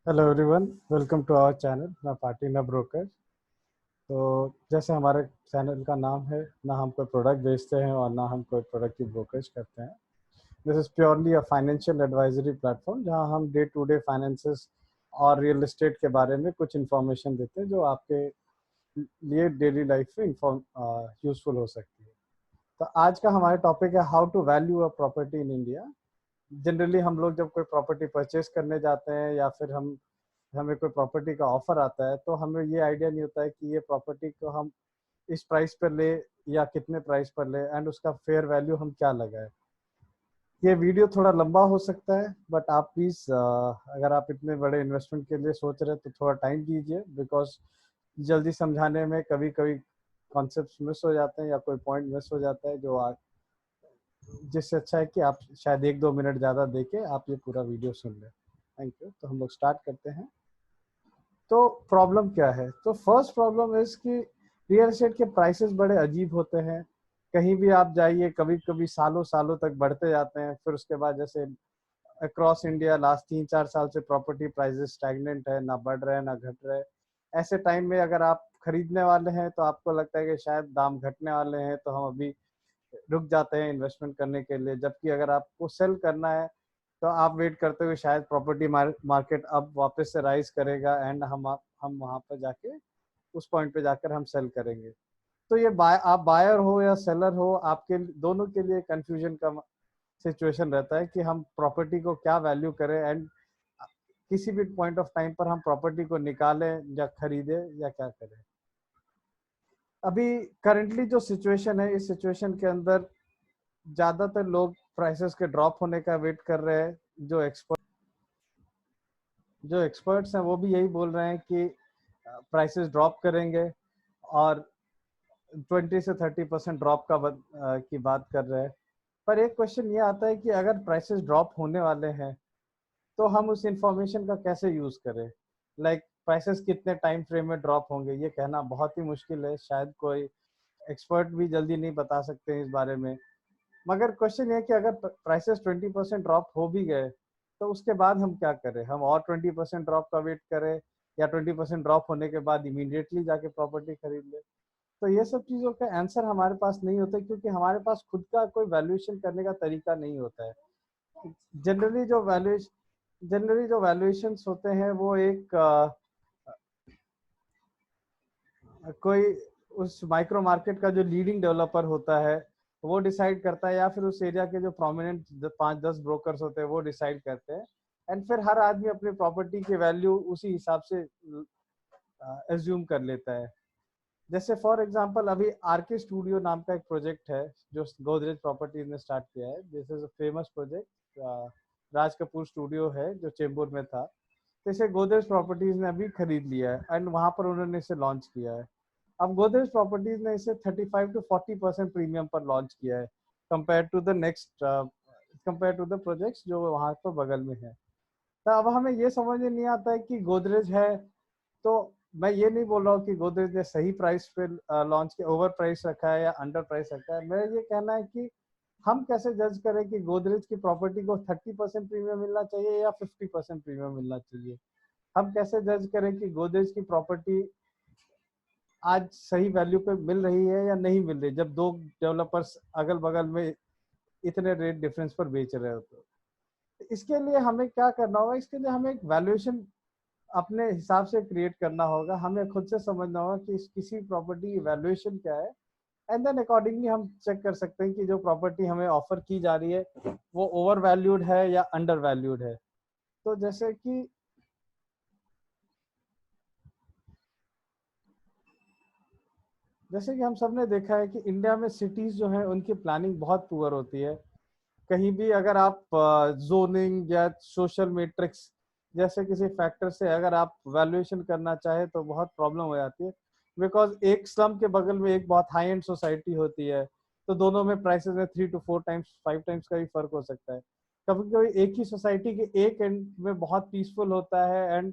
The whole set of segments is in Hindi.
Hello everyone, welcome to our channel ना पार्टी ना ब्रोकर। तो जैसे हमारे चैनल का नाम है, ना हम कोई प्रोडक्ट बेचते हैं और ना हम कोई प्रोडक्ट की ब्रोकरेज करते हैं। This is purely a financial advisory platform जहां हम डे टू डे फाइनेंसेस और रियल एस्टेट के बारे में कुछ इन्फॉर्मेशन देते हैं जो आपके लिए डेली लाइफ में यूजफुल हो सकती है। तो आज का हमारा टॉपिक है how to value a property in India. Generally हम लोग जब कोई प्रॉपर्टी परचेज करने जाते हैं या फिर हमें कोई प्रॉपर्टी का ऑफर आता है तो हमें ये आइडिया नहीं होता है कि ये प्रॉपर्टी को हम इस प्राइस पर ले या कितने प्राइस पर ले एंड उसका फेयर वैल्यू हम क्या लगाए। ये वीडियो थोड़ा लंबा हो सकता है बट आप प्लीज़ अगर आप इतने बड़े इन्वेस्टमेंट के लिए सोच रहे हैं तो थोड़ा टाइम दीजिए, बिकॉज जल्दी समझाने में कभी कभी कॉन्सेप्ट मिस हो जाते हैं या कोई पॉइंट मिस हो जाता है जो आज, जिससे अच्छा है कि आप शायद 1-2 मिनट ज़्यादा देके आप ये पूरा वीडियो सुन लें। Thank you. तो हम लोग स्टार्ट करते हैं। तो प्रॉब्लम क्या है? तो फर्स्ट प्रॉब्लम इज कि रियल एस्टेट के प्राइसेस बड़े अजीब होते हैं। कहीं भी आप जाइए, कभी कभी सालों सालों तक बढ़ते जाते हैं, फिर उसके बाद जैसे अक्रॉस इंडिया लास्ट 3-4 साल से प्रॉपर्टी प्राइसेस स्टैग्नेंट है, ना बढ़ रहे हैं ना घट रहे। ऐसे टाइम में अगर आप खरीदने वाले हैं तो आपको लगता है कि शायद दाम घटने वाले हैं, तो हम अभी रुक जाते हैं इन्वेस्टमेंट करने के लिए। जबकि अगर आपको सेल करना है तो आप वेट करते हुए शायद प्रॉपर्टी मार्केट अब वापस से राइज करेगा एंड हम वहां पर जाके उस पॉइंट पे जाकर हम सेल करेंगे। तो ये आप बायर हो या सेलर हो, आपके दोनों के लिए कंफ्यूजन का सिचुएशन रहता है कि हम प्रॉपर्टी को क्या वैल्यू करें एंड किसी भी पॉइंट ऑफ टाइम पर हम प्रॉपर्टी को निकालें या खरीदें या क्या करें। अभी करंटली जो सिचुएशन है, इस सिचुएशन के अंदर ज्यादातर लोग प्राइसेस के ड्रॉप होने का वेट कर रहे हैं। जो एक्सपर्ट्स हैं वो भी यही बोल रहे हैं कि प्राइसेस ड्रॉप करेंगे और 20 से 30% ड्रॉप की बात कर रहे हैं। पर एक क्वेश्चन ये आता है कि अगर प्राइसेस ड्रॉप होने वाले हैं तो हम उस इंफॉर्मेशन का कैसे यूज करें। लाइक प्राइसेस कितने टाइम फ्रेम में ड्रॉप होंगे ये कहना बहुत ही मुश्किल है, शायद कोई एक्सपर्ट भी जल्दी नहीं बता सकते हैं इस बारे में। मगर क्वेश्चन ये है कि अगर प्राइसेस 20% ड्रॉप हो भी गए तो उसके बाद हम क्या करें? हम और 20% ड्रॉप का वेट करें या 20% ड्रॉप होने के बाद इमीडिएटली जाके प्रॉपर्टी खरीद ले? तो ये सब चीज़ों का आंसर हमारे पास नहीं होता, क्योंकि हमारे पास खुद का कोई वैल्यूएशन करने का तरीका नहीं होता है। जनरली जो वैल्यूएशंस होते हैं वो एक कोई उस माइक्रो मार्केट का जो लीडिंग डेवलपर होता है वो डिसाइड करता है, या फिर उस एरिया के जो प्रोमिनेंट 5-10 ब्रोकर्स होते हैं वो डिसाइड करते हैं। एंड फिर हर आदमी अपनी प्रॉपर्टी की वैल्यू उसी हिसाब से एज्यूम कर लेता है। जैसे फॉर एग्जांपल अभी आरके स्टूडियो नाम का एक प्रोजेक्ट है जो गोदरेज प्रॉपर्टीज ने स्टार्ट किया है। This is a famous project. Raj Kapoor studio है जो चेंबूर में था। तो इसे गोदरेज प्रॉपर्टीज ने अभी खरीद लिया है एंड वहां पर उन्होंने इसे लॉन्च किया है। अब गोदरेज प्रॉपर्टीज ने इसे 35 to 40% प्रीमियम पर लॉन्च किया है compare to the next compare to the projects जो वहां पर बगल में है। तो अब हमें ये समझ में नहीं आता है कि गोदरेज है, तो मैं ये नहीं बोल रहा हूँ कि गोदरेज ने सही प्राइस पे लॉन्च किया, ओवर प्राइस रखा है या अंडर प्राइस रखा है। मेरा ये कहना है कि हम कैसे जज करें कि गोदरेज की प्रॉपर्टी को 30% प्रीमियम मिलना चाहिए या 50% प्रीमियम मिलना चाहिए। हम कैसे जज करें कि गोदरेज की प्रॉपर्टी आज सही वैल्यू पे मिल रही है या नहीं मिल रही, जब दो डेवलपर्स अगल बगल में इतने रेट डिफरेंस पर बेच रहे हो। तो इसके लिए हमें क्या करना होगा? इसके लिए हमें एक वैल्यूएशन अपने हिसाब से क्रिएट करना होगा। हमें खुद से समझना होगा कि किसी प्रॉपर्टी की वैल्यूएशन क्या है एंड देन अकॉर्डिंगली हम चेक कर सकते हैं कि जो प्रॉपर्टी हमें ऑफर की जा रही है वो ओवर वैल्यूड है या अंडर वैल्यूड है। तो जैसे कि हम सब ने देखा है कि इंडिया में सिटीज जो है उनकी प्लानिंग बहुत पुअर होती है। कहीं भी अगर आप जोनिंग या सोशल मैट्रिक्स जैसे किसी फैक्टर से अगर आप वैल्यूएशन करना चाहे तो बहुत प्रॉब्लम हो जाती है, बिकॉज एक स्लम के बगल में एक बहुत हाई एंड सोसाइटी होती है। तो दोनों में प्राइसेस में 3 to 4 टाइम्स 5 टाइम्स का भी फर्क हो सकता है। कभी कभी एक ही सोसाइटी के एक एंड में बहुत पीसफुल होता है एंड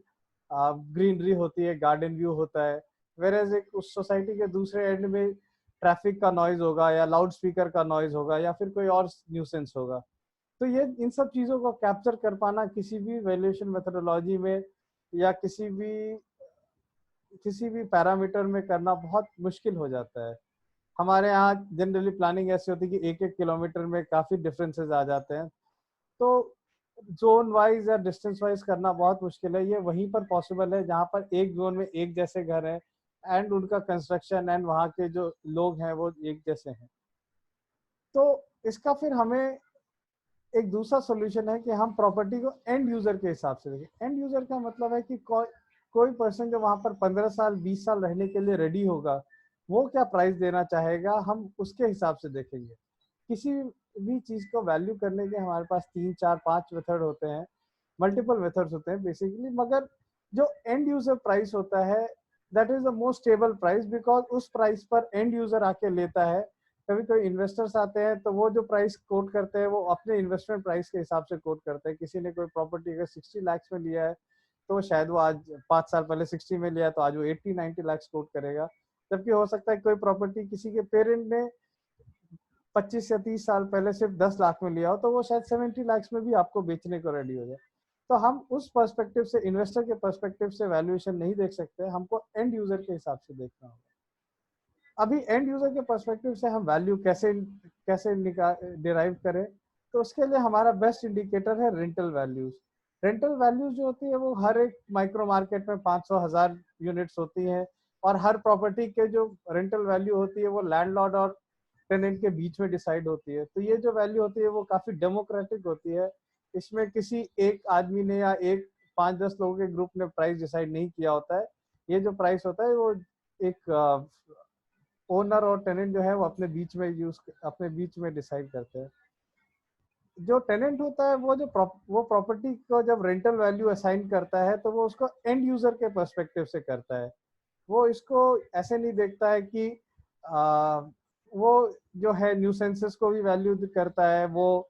ग्रीनरी होती है, गार्डन व्यू होता है, वेरेज एक उस सोसाइटी के दूसरे एंड में ट्रैफिक का नॉइज होगा या लाउड स्पीकर का नॉइज होगा या फिर कोई और न्यूसेंस होगा। तो ये इन सब चीज़ों को कैप्चर कर पाना किसी भी वैल्यूएशन मेथोडोलॉजी में या किसी भी पैरामीटर में करना बहुत मुश्किल हो जाता है। हमारे यहाँ जनरली प्लानिंग ऐसी होती है कि 1-1 किलोमीटर में काफ़ी डिफरेंसेस आ जाते हैं। तो जोन वाइज या डिस्टेंस वाइज करना बहुत मुश्किल है। ये वहीं पर पॉसिबल है जहाँ पर एक जोन में एक जैसे घर हैं एंड उनका कंस्ट्रक्शन एंड वहाँ के जो लोग हैं वो एक जैसे हैं। तो इसका फिर हमें एक दूसरा सोल्यूशन है कि हम प्रॉपर्टी को एंड यूजर के हिसाब से देखें। एंड यूजर का मतलब है कि कोई पर्सन जो वहां पर 15 साल 20 साल रहने के लिए रेडी होगा, वो क्या प्राइस देना चाहेगा, हम उसके हिसाब से देखेंगे। किसी भी चीज को वैल्यू करने के हमारे पास 3 4 5 मेथड होते हैं, मल्टीपल मेथड्स होते हैं बेसिकली, मगर जो एंड यूजर प्राइस होता है that is the most stable price, because उस प्राइस पर एंड यूजर आके लेता है। कभी कोई इन्वेस्टर्स आते हैं तो वो जो प्राइस कोट करते हैं वो अपने इन्वेस्टमेंट प्राइस के हिसाब से कोट करते हैं। किसी ने कोई प्रॉपर्टी अगर 60 लाख में लिया है तो शायद वो आज 5 साल पहले 60 में लिया तो आज वो 80-90 लाख कोट करेगा। जबकि हो सकता है कोई प्रॉपर्टी किसी के पेरेंट ने 25 या 30 साल पहले सिर्फ 10 लाख में लिया हो तो वो शायद 70 लाख में भी आपको बेचने को रेडी हो जाए। तो हम उस पर्सपेक्टिव से, इन्वेस्टर के पर्सपेक्टिव से वैल्यूएशन नहीं देख सकते, हमको एंड यूजर के हिसाब से देखना होगा। अभी एंड यूजर के पर्सपेक्टिव से हम वैल्यू कैसे कैसे डिराइव करें, तो उसके लिए हमारा बेस्ट इंडिकेटर है रेंटल वैल्यूज। रेंटल वैल्यूज जो होती है वो हर एक माइक्रो मार्केट में 500,000 यूनिट्स होती हैं, और हर प्रॉपर्टी के जो रेंटल वैल्यू होती है वो लैंडलॉर्ड और टेनेंट के बीच में डिसाइड होती है। तो ये जो वैल्यू होती है वो काफी डेमोक्रेटिक होती है। इसमें किसी एक आदमी ने या एक 5-10 लोगों के ग्रुप ने प्राइस डिसाइड नहीं किया होता है। ये जो प्राइस होता है वो एक ओनर और टेनेंट जो है वो अपने बीच में डिसाइड करते हैं। जो टेनेंट होता है वो प्रॉपर्टी को जब रेंटल वैल्यू असाइन करता है तो वो उसको एंड यूजर के पर्सपेक्टिव से करता है। वो इसको ऐसे नहीं देखता है कि वो जो है न्यूसेंसेस को भी वैल्यू करता है, वो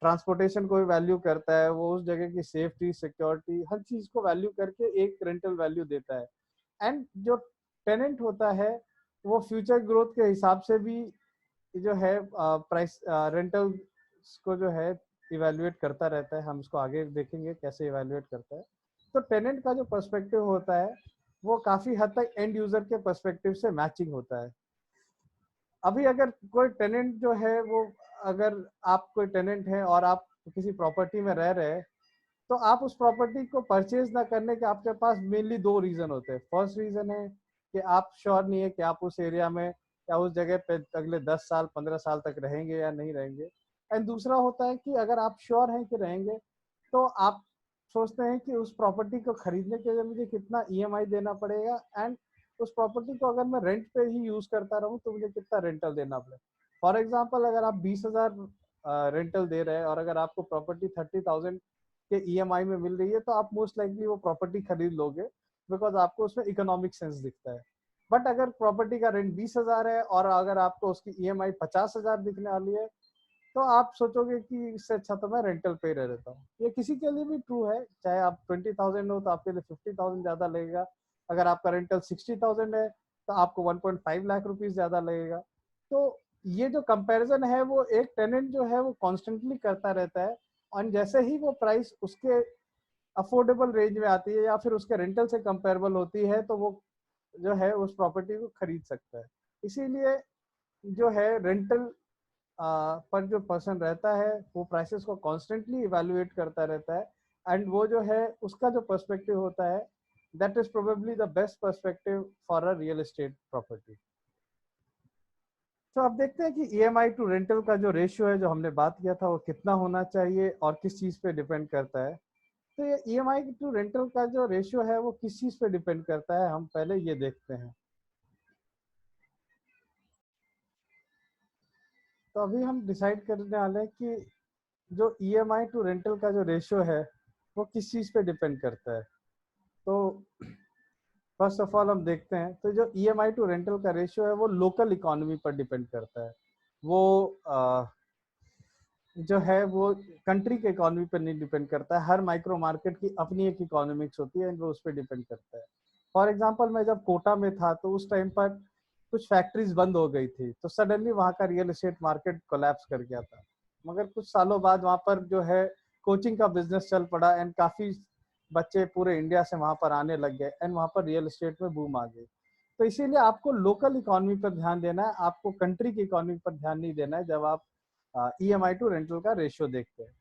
ट्रांसपोर्टेशन को भी वैल्यू करता है, वो उस जगह की सेफ्टी सिक्योरिटी हर चीज को वैल्यू करके एक रेंटल वैल्यू देता है। एंड जो टेनेंट होता है वो फ्यूचर ग्रोथ के हिसाब से भी जो है प्राइस रेंटल को जो है इवेल्युएट करता रहता है। हम इसको आगे देखेंगे कैसे इवेल्युएट करता है। तो टेनेंट का जो पर्सपेक्टिव होता है वो काफी हद तक एंड यूजर के पर्सपेक्टिव से मैचिंग होता है। अभी अगर कोई टेनेंट जो है वो, अगर आप कोई टेनेंट है और आप किसी प्रॉपर्टी में रह रहे हैं, तो आप उस प्रॉपर्टी को परचेज ना करने के आपके पास मेनली 2 रीजन होते हैं। फर्स्ट रीजन है कि आप श्योर नहीं है कि आप उस एरिया में या उस जगह पे अगले 10 साल 15 साल तक रहेंगे या नहीं रहेंगे। एंड दूसरा होता है कि अगर आप श्योर हैं कि रहेंगे तो आप सोचते हैं कि उस प्रॉपर्टी को खरीदने के लिए मुझे कितना ईएमआई देना पड़ेगा, एंड उस प्रॉपर्टी को अगर मैं रेंट पे ही यूज करता रहूं तो मुझे कितना रेंटल देना पड़ेगा। फॉर एग्जाम्पल, अगर आप 20,000 रेंटल दे रहे हैं और अगर आपको प्रॉपर्टी 30,000 के ईएमआई में मिल रही है तो आप मोस्ट लाइकली वो प्रॉपर्टी खरीद लोगे, बिकॉज आपको उसमें इकोनॉमिक सेंस दिखता है। बट अगर प्रॉपर्टी का रेंट 20,000 है और अगर आपको उसकी ईएमआई 50,000 दिखने वाली है तो आप सोचोगे कि इससे अच्छा तो मैं रेंटल पे रह रहता हूँ। ये किसी के लिए भी ट्रू है, चाहे आप 20,000 हो तो आपके लिए 50,000 ज्यादा लगेगा। अगर आपका रेंटल 60,000 है तो आपको 1.5 लाख रुपीज ज्यादा लगेगा। तो ये जो कंपैरिजन है वो एक टेनेंट जो है वो कॉन्स्टेंटली करता रहता है, और जैसे ही वो प्राइस उसके अफोर्डेबल रेंज में आती है या फिर उसके रेंटल से कंपेरेबल होती है तो वो जो है उस प्रॉपर्टी को खरीद सकता है। इसीलिए जो है रेंटल पर जो पर्सन रहता है वो प्राइसेस को कॉन्स्टेंटली इवेल्युएट करता रहता है, एंड वो जो है उसका जो पर्सपेक्टिव होता है that is probably the best perspective for a real estate property. तो अब देखते हैं कि ईएमआई टू रेंटल का जो रेशियो है जो हमने बात किया था वो कितना होना चाहिए और किस चीज पे डिपेंड करता है। तो ये ईएमआई टू रेंटल का जो रेशियो है वो किस चीज पे डिपेंड करता है, हम पहले ये देखते हैं। तो अभी हम डिसाइड करने वाले हैं कि जो ईएमआई टू रेंटल का जो रेशियो है वो किस चीज पे डिपेंड करता है। तो फर्स्ट ऑफ ऑल हम देखते हैं, तो जो ईएमआई टू रेंटल का रेशियो है वो लोकल इकोनॉमी पर डिपेंड करता है। वो जो है वो कंट्री के इकोनॉमी पर नहीं डिपेंड करता है। हर माइक्रो मार्केट की अपनी एक इकोनॉमिक्स होती है, वो उस पर डिपेंड करता है। फॉर एग्जांपल, मैं जब कोटा में था तो उस टाइम पर कुछ फैक्ट्रीज बंद हो गई थी तो सडनली वहाँ का रियल एस्टेट मार्केट कोलैप्स कर गया था। मगर कुछ सालों बाद वहाँ पर जो है कोचिंग का बिजनेस चल पड़ा एंड काफी बच्चे पूरे इंडिया से वहाँ पर आने लग गए एंड वहाँ पर रियल एस्टेट में बूम आ गई। तो इसीलिए आपको लोकल इकोनॉमी पर ध्यान देना है, आपको कंट्री की इकोनॉमी पर ध्यान नहीं देना है जब आप EMI टू रेंटल का रेशियो देखते हैं।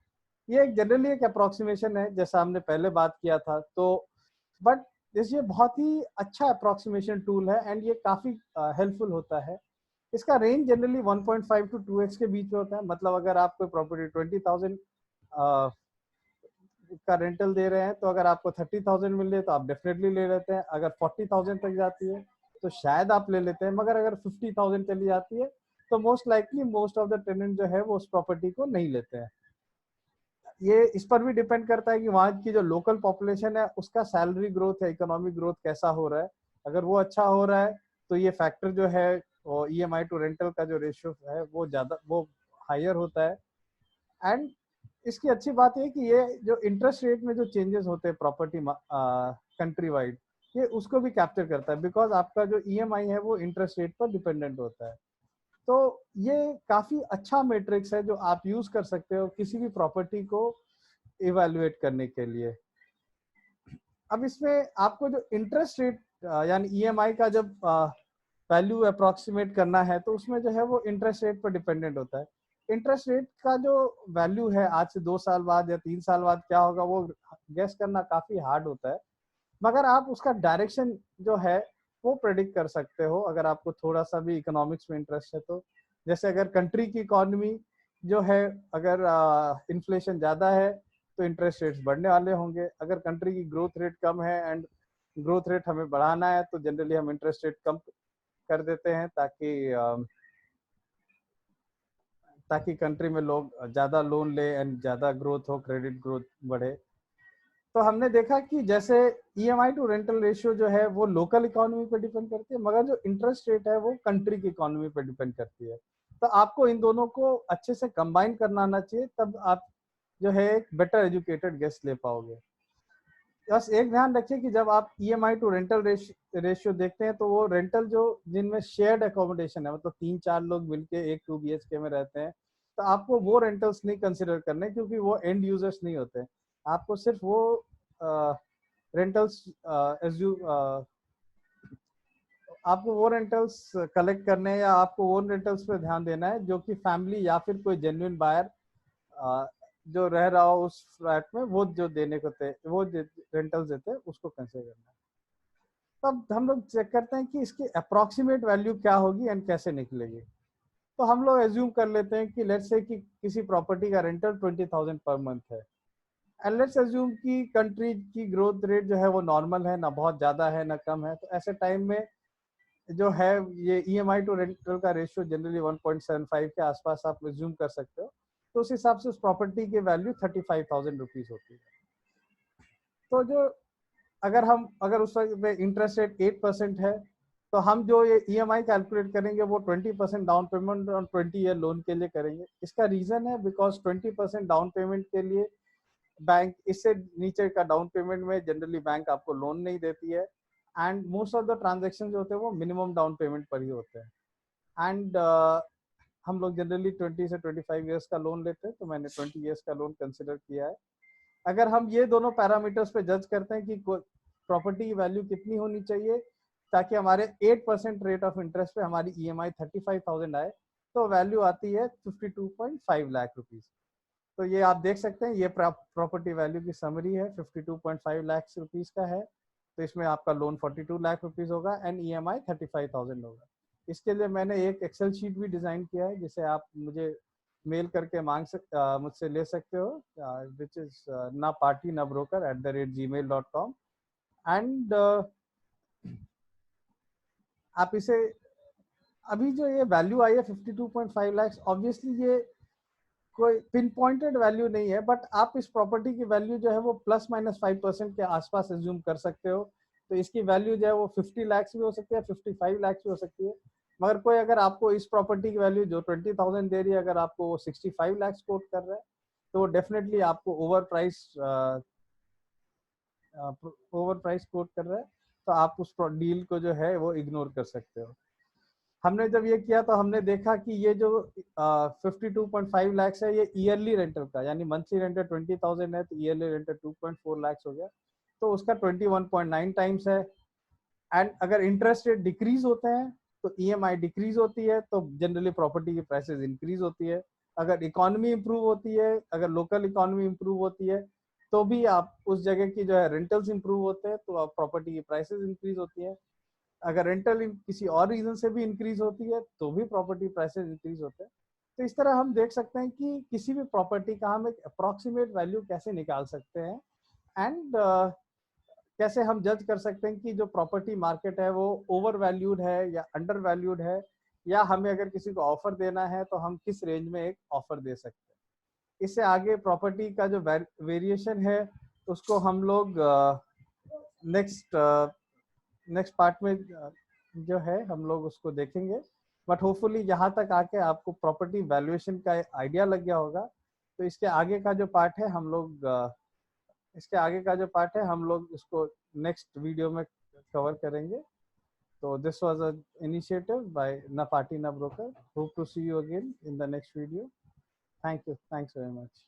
ये एक जनरली एक अप्रोक्सीमेशन है, जैसा हमने पहले बात किया था। तो बट ये बहुत ही अच्छा अप्रोक्सीमेशन टूल है एंड ये काफ़ी हेल्पफुल होता है। इसका रेंज जनरली 1.5 to 2x के बीच में होता है। मतलब अगर आप कोई प्रॉपर्टी 20,000 का रेंटल दे रहे हैं, तो अगर आपको 30,000 मिल रही है तो आप डेफिनेटली ले लेते हैं। अगर 40,000 तक जाती है तो शायद आप ले लेते हैं, मगर अगर 50,000 चली जाती है तो most likely most of the tenant जो है वो उस प्रॉपर्टी को नहीं लेते हैं। ये इस पर भी डिपेंड करता है कि वहाँ की जो लोकल पॉपुलेशन है उसका सैलरी ग्रोथ है, इकोनॉमिक ग्रोथ कैसा हो रहा है। अगर वो अच्छा हो रहा है तो ये फैक्टर जो है वो EMI टू रेंटल का जो रेशियो है वो हायर होता है। एंड इसकी अच्छी बात है कि ये जो इंटरेस्ट रेट में जो चेंजेस होते हैं प्रॉपर्टी कंट्री वाइड, ये उसको भी कैप्चर करता है, बिकॉज आपका जो EMI है वो इंटरेस्ट रेट पर डिपेंडेंट होता है। तो ये काफी अच्छा मैट्रिक्स है जो आप यूज कर सकते हो किसी भी प्रॉपर्टी को इवैल्यूएट करने के लिए। अब इसमें आपको जो इंटरेस्ट रेट यानी EMI का जब वैल्यू अप्रोक्सीमेट करना है तो उसमें जो है वो इंटरेस्ट रेट पर डिपेंडेंट होता है। इंटरेस्ट रेट का जो वैल्यू है आज से 2 साल बाद या 3 साल बाद क्या होगा वो गेस करना काफी हार्ड होता है, मगर आप उसका डायरेक्शन जो है वो प्रेडिक्ट कर सकते हो अगर आपको थोड़ा सा भी इकोनॉमिक्स में इंटरेस्ट है तो। जैसे अगर कंट्री की इकोनॉमी जो है, अगर इन्फ्लेशन ज़्यादा है तो इंटरेस्ट रेट्स बढ़ने वाले होंगे। अगर कंट्री की ग्रोथ रेट कम है एंड ग्रोथ रेट हमें बढ़ाना है तो जनरली हम इंटरेस्ट रेट कम कर देते हैं ताकि कंट्री में लोग ज़्यादा लोन ले एंड ज़्यादा ग्रोथ हो, क्रेडिट ग्रोथ बढ़े। तो हमने देखा कि जैसे EMI टू रेंटल रेशियो जो है वो लोकल इकोनॉमी पे डिपेंड करती है, मगर जो इंटरेस्ट रेट है वो कंट्री की इकोनॉमी पे डिपेंड करती है। तो आपको इन दोनों को अच्छे से कंबाइन करना आना चाहिए, तब आप जो है एक बेटर एजुकेटेड गेस्ट ले पाओगे। बस एक ध्यान रखिए कि जब आप EMI टू रेंटल रेशियो देखते हैं तो वो रेंटल जो जिनमें शेयर्ड एकोमोडेशन है, मतलब 3-4 लोग मिलके एक 2 BHK में रहते हैं, तो आपको वो रेंटल्स नहीं कंसिडर करने, क्योंकि वो एंड यूजर्स नहीं होते। आपको सिर्फ वो रेंटल्स आपको वो रेंटल्स कलेक्ट करने हैं या आपको वो रेंटल्स पे ध्यान देना है जो कि फैमिली या फिर कोई जेन्युइन बायर जो रह रहा हो उस फ्लैट में, वो जो देने को वो रेंटल्स देते हैं उसको कंसिडर करना है। तब हम लोग चेक करते हैं कि इसकी अप्रोक्सीमेट वैल्यू क्या होगी एंड कैसे निकलेगी। तो हम लोग एज्यूम कर लेते हैं कि लेट्स से कि किसी प्रॉपर्टी का रेंटल 20,000 पर मंथ है एंड लेट्स एज्यूम कि कंट्री की ग्रोथ रेट जो है वो नॉर्मल है, ना बहुत ज़्यादा है ना कम है। तो ऐसे टाइम में जो है ये EMI टू रेंटल का रेशियो जनरली 1.75 के आसपास आप एज्यूम कर सकते हो। तो उस हिसाब से उस प्रॉपर्टी की वैल्यू 35,000 रुपीज होती है। तो जो अगर उस वक्त इंटरेस्ट रेट 8% है तो हम जो ये EMI कैलकुलेट करेंगे वो 20% डाउन पेमेंट और 20 ईयर लोन के लिए करेंगे। इसका रीजन है बिकॉज 20% डाउन पेमेंट के लिए बैंक, इससे नीचे का डाउन पेमेंट में जनरली बैंक आपको लोन नहीं देती है and most of the transaction जो होते हैं वो मिनिमम डाउन पेमेंट पर ही होते हैं। एंड हम लोग जनरली 20 से 25 ईयर्स का लोन लेते हैं, तो मैंने 20 ईयर्स का लोन कंसिडर किया है। अगर हम ये दोनों पैरामीटर्स पे जज करते हैं कि प्रॉपर्टी की वैल्यू कितनी होनी चाहिए ताकि हमारे 8% रेट ऑफ इंटरेस्ट पे हमारी EMI 35,000 आए, तो वैल्यू आती है 52.5 लाख रुपीज। तो ये आप देख सकते हैं, ये प्रॉपर्टी वैल्यू की समरी है, 52.5 लाख रुपीज का है। तो इसमें आपका लोन 42 लाख रुपीज होगा एंड EMI 35,000 होगा। इसके लिए मैंने एक एक्सेल शीट भी डिजाइन किया है जिसे आप मुझे मेल करके मुझसे ले सकते हो, विच इज naparty.nabroker@gmail.com। एंड आप इसे अभी जो ये वैल्यू आई है 52.5 लाख, ऑब्वियसली ये कोई पिन पॉइंटेड वैल्यू नहीं है, बट आप इस प्रॉपर्टी की वैल्यू जो है वो ±5% के आसपास एज्यूम कर सकते हो। तो इसकी वैल्यू जो है वो 50 लाख भी हो सकती है, 55 लाख भी हो सकती है। मगर कोई अगर आपको इस प्रॉपर्टी की वैल्यू जो 20,000 दे रही है, अगर आपको वो 65 लाख कोट कर रहा है तो वो डेफिनेटली आपको ओवर प्राइस कोट कर रहा है। तो आप उस डील को जो है वो इग्नोर कर सकते हो। हमने जब ये किया तो हमने देखा कि ये जो 52.5 लाख है ये ईयरली रेंटल का, यानी मंथली रेंटल 20,000 है तो ईयरली रेंटल 2.4 लाख हो गया। तो उसका 21.9 टाइम्स है। एंड अगर इंटरेस्ट रेट डिक्रीज होते हैं तो ईएमआई डिक्रीज होती है, तो जनरली प्रॉपर्टी की प्राइसेस इंक्रीज होती है। अगर इकोनॉमी इंप्रूव होती है, अगर लोकल इकोनॉमी इंप्रूव होती है, तो भी आप उस जगह की जो है रेंटल्स इंप्रूव होते हैं, तो आप प्रॉपर्टी की प्राइसेस इंक्रीज होती है। अगर रेंटल किसी और रीजन से भी इंक्रीज होती है तो भी प्रॉपर्टी प्राइसेस इंक्रीज होते हैं। तो इस तरह हम देख सकते हैं कि किसी भी प्रॉपर्टी का हम एक अप्रोक्सीमेट वैल्यू कैसे निकाल सकते हैं, एंड कैसे हम जज कर सकते हैं कि जो प्रॉपर्टी मार्केट है वो ओवर वैल्यूड है या अंडर वैल्यूड है, या हमें अगर किसी को ऑफर देना है तो हम किस रेंज में एक ऑफर दे सकते हैं। इससे आगे प्रॉपर्टी का जो वेरिएशन है उसको हम लोग नेक्स्ट नेक्स्ट पार्ट में जो है हम लोग उसको देखेंगे। बट होपफुली यहाँ तक आके आपको प्रॉपर्टी वैल्यूएशन का आइडिया लग गया होगा। तो इसके आगे का जो पार्ट है हम लोग इसको नेक्स्ट वीडियो में कवर करेंगे। तो this was a initiative by ना पार्टी ना broker. Hope to see you again in the next video. Thank you, thanks very much.